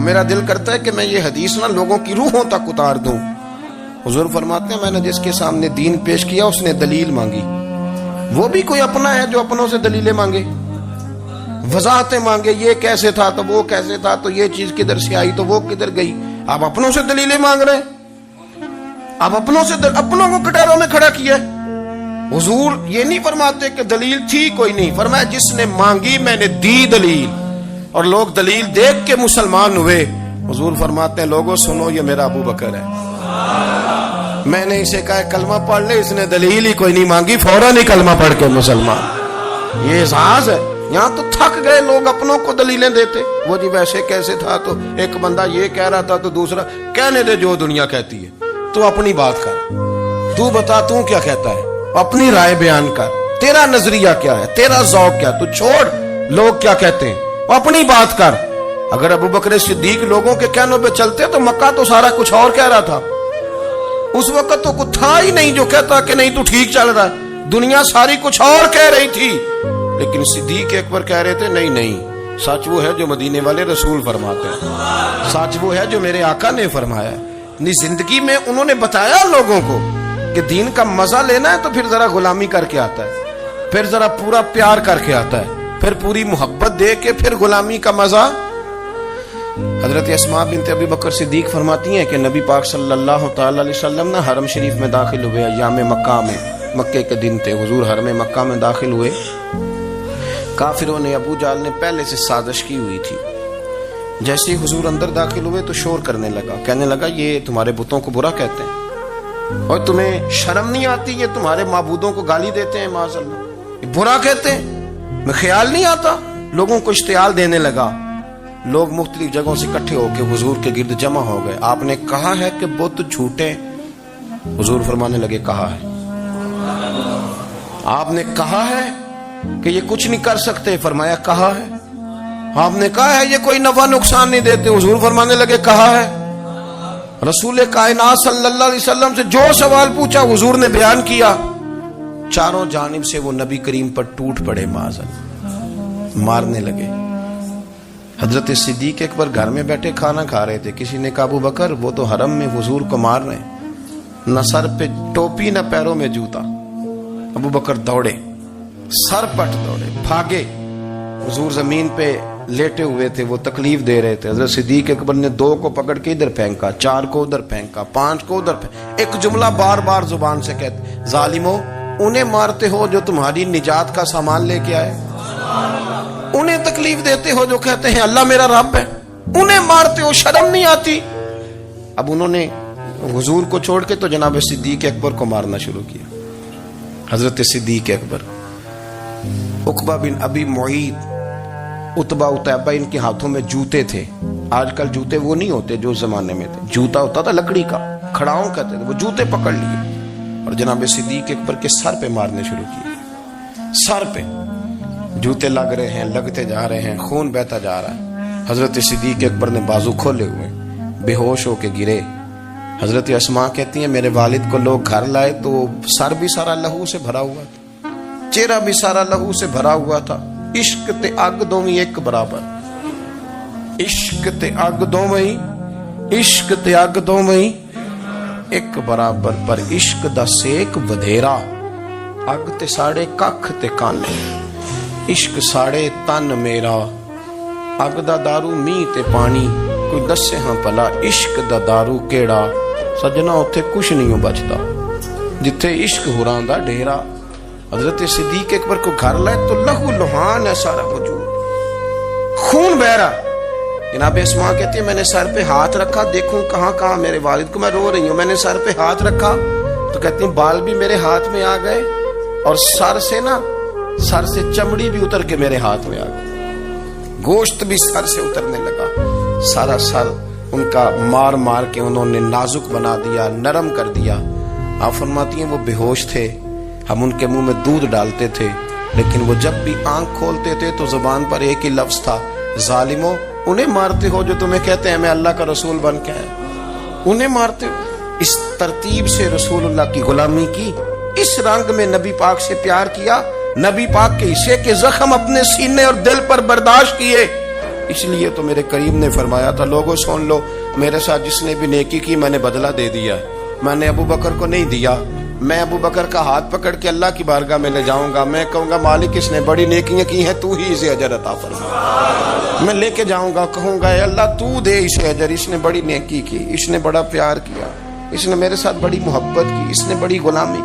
میرا دل کرتا ہے کہ میں یہ حدیث نہ لوگوں کی روحوں تک اتار دوں۔ حضور فرماتے ہیں میں نے جس کے سامنے دین پیش کیا اس نے دلیل مانگی، وہ بھی کوئی اپنا ہے جو اپنوں سے دلیلیں مانگے، وضاحتیں مانگے، یہ کیسے تھا تو وہ کیسے تھا، تو یہ چیز کدھر سے آئی تو وہ کدھر گئی۔ آپ اپنوں سے دلیلیں مانگ رہے ہیں، آپ اپنوں سے اپنوں کو کٹاروں میں کھڑا کیا۔ حضور یہ نہیں فرماتے کہ دلیل تھی کوئی نہیں، فرمایا جس نے مانگی میں نے دی دلیل، اور لوگ دلیل دیکھ کے مسلمان ہوئے۔ حضور فرماتے ہیں لوگوں سنو یہ میرا ابو بکر ہے، میں نے اسے کہا کلمہ پڑھ لے، اس نے دلیل ہی کوئی نہیں مانگی، فوراً ہی کلمہ پڑھ کے مسلمان۔ یہ اعزاز ہے۔ یہاں تو تھک گئے لوگ اپنوں کو دلیلیں دیتے، وہ جی ویسے کیسے تھا، تو ایک بندہ یہ کہہ رہا تھا تو دوسرا کہنے دے جو دنیا کہتی ہے، تو اپنی بات کر، تو بتا تو کیا کہتا ہے، اپنی رائے بیان کر، تیرا نظریہ کیا ہے، تیرا ذوق کیا، تو چھوڑ لوگ کیا کہتے ہیں، اپنی بات کر۔ اگر ابو بکر صدیق لوگوں کے کہنوں پہ چلتے تو مکہ تو سارا کچھ اور کہہ رہا تھا، اس وقت تو کچھ تھا ہی نہیں جو کہتا کہ نہیں تو ٹھیک چل رہا ہے، دنیا ساری کچھ اور کہہ رہی تھی، لیکن صدیق اکبر کہہ رہے تھے نہیں نہیں، سچ وہ ہے جو مدینے والے رسول فرماتے ہیں، سچ وہ ہے جو میرے آقا نے فرمایا۔ اپنی زندگی میں انہوں نے بتایا لوگوں کو کہ دین کا مزہ لینا ہے تو پھر ذرا غلامی کر کے آتا ہے، پھر ذرا پورا پیار کر کے آتا ہے، پھر پوری محبت دے کے پھر غلامی کا مزہ۔ حضرت اسماء بنت ابی بکر صدیق فرماتی ہیں کہ نبی پاک صلی اللہ تعالی علیہ وسلم نہ حرم شریف میں داخل ہوئے، ایام مکہ میں، مکے کے دن تھے، حضور حرم مکہ میں داخل ہوئے، کافروں نے، ابو جہل نے پہلے سے سازش کی ہوئی تھی۔ جیسے ہی حضور اندر داخل ہوئے تو شور کرنے لگا، کہنے لگا یہ تمہارے بتوں کو برا کہتے ہیں اور تمہیں شرم نہیں آتی، یہ تمہارے معبودوں کو گالی دیتے ہیں، معاذ اللہ یہ برا کہتے ہیں، میں خیال نہیں آتا۔ لوگوں کو اشتعال دینے لگا، لوگ مختلف جگہوں سے اکٹھے ہو کے حضور کے گرد جمع ہو گئے۔ آپ نے کہا ہے کہ بت جھوٹے، حضور فرمانے لگے کہا ہے۔ آپ نے کہا ہے کہ یہ کچھ نہیں کر سکتے، فرمایا کہا ہے۔ آپ نے کہا ہے یہ کوئی نفع نقصان نہیں دیتے، حضور فرمانے لگے کہا ہے۔ رسول کائنات صلی اللہ علیہ وسلم سے جو سوال پوچھا حضور نے بیان کیا، چاروں جانب سے وہ نبی کریم پر ٹوٹ پڑے، معاذ مارنے لگے۔ حضرت صدیق اکبر گھر میں بیٹھے کھانا کھا رہے تھے، کسی نے کہا ابو بکر وہ تو حرم میں حضور کو مار رہے ہیں، نہ سر پہ ٹوپی نہ پیروں میں جوتا۔ ابو بکر دوڑے، سر پٹ دوڑے، بھاگے۔ حضور زمین پہ لیٹے ہوئے تھے، وہ تکلیف دے رہے تھے۔ حضرت صدیق اکبر نے 2 کو پکڑ کے ادھر پھینکا، 4 کو ادھر پھینکا، 5 کو ادھر پھینکا، ایک جملہ بار بار زبان سے کہتے ظالمو انہیں مارتے ہو جو تمہاری نجات کا سامان لے کے آئے، انہیں تکلیف دیتے ہو جو کہتے ہیں اللہ میرا رب ہے، انہیں مارتے ہو، شرم نہیں آتی۔ اب انہوں نے حضور کو چھوڑ کے تو جناب صدیق اکبر کو مارنا شروع کیا۔ حضرت صدیق اکبر، عقبہ بن ابی معیط، عتبہ عتیبہ ان کے ہاتھوں میں جوتے تھے۔ آج کل جوتے وہ نہیں ہوتے جو اس زمانے میں تھے، جوتا ہوتا تھا لکڑی کا، کھڑاؤں کہتے تھے، وہ جوتے پکڑ لیے اور جناب صدیق اکبر کے سر پہ مارنے شروع کیے۔ سر پہ جوتے لگ رہے ہیں، لگتے جا رہے ہیں، خون بہتا جا رہا ہے۔ حضرت صدیق اکبر نے بازو کھولے ہوئے بے ہوش ہو کے گرے۔ حضرت اسماء کہتی ہیں میرے والد کو لوگ گھر لائے تو سر بھی سارا لہو سے بھرا ہوا تھا، چہرہ بھی سارا لہو سے بھرا ہوا تھا۔ عشق تے اگ دوویں ایک برابر، عشق تے اگ دوویں، عشق تے اگ دوویں ایک برابر، پر عشق دا سیک ودھیرا، اگ تے ساڑے ککھ تے کانے، عشق ساڑے تن میرا، اگ دا دارو می تے پانی، کوئی دسے ہاں پلا عشق دا دارو کیڑا، سجنا اتھے کچھ نہیں بچتا جتھے عشق ہوراں دا ڈیرا۔ حضرت صدیق اکبر کو گھر لائے تو لہو لہان ہے سارا وجود، خون بہ رہا۔ جناب اسماء کہتی ہے میں نے سر پہ ہاتھ رکھا، دیکھوں کہاں کہاں میرے والد کو، میں رو رہی ہوں، میں نے سر پہ ہاتھ رکھا تو کہتی ہیں بال بھی میرے ہاتھ میں آ گئے اور سر سے چمڑی بھی اتر کے میرے ہاتھ میں آ گئی، گوشت بھی سر سے اترنے لگا، سارا سر ان کا مار مار کے انہوں نے نازک بنا دیا، نرم کر دیا۔ آپ فرماتی ہیں وہ بے ہوش تھے، ہم ان کے منہ میں دودھ ڈالتے تھے، لیکن وہ جب بھی آنکھ کھولتے تھے تو زبان پر ایک ہی لفظ تھا، ظالمو انہیں مارتے ہو جو تمہیں کہتے ہیں میں اللہ کا رسول بن کے آیا، انہیں مارتے ہو۔ اس ترتیب سے رسول اللہ کی غلامی کی، اس رنگ میں نبی پاک سے پیار کیا، نبی پاک کے حصے کے زخم اپنے سینے اور دل پر برداشت کیے، اس لیے تو میرے کریم نے فرمایا تھا لوگوں سن لو میرے ساتھ جس نے بھی نیکی کی میں نے بدلہ دے دیا ہے. میں نے ابو بکر کو نہیں دیا. میں ابو بکر کا ہاتھ پکڑ کے اللہ کی بارگاہ میں لے جاؤں گا. میں کہوں گا مالک اس نے بڑی نیکیاں کی ہیں, تو ہی اسے اجر عطا فرما. میں لے کے جاؤں گا, کہوں گا اے اللہ تو دے اسے اجر, اس نے بڑی نیکی کی, اس نے بڑا پیار کیا, اس نے میرے ساتھ بڑی محبت کی, اس نے بڑی غلامی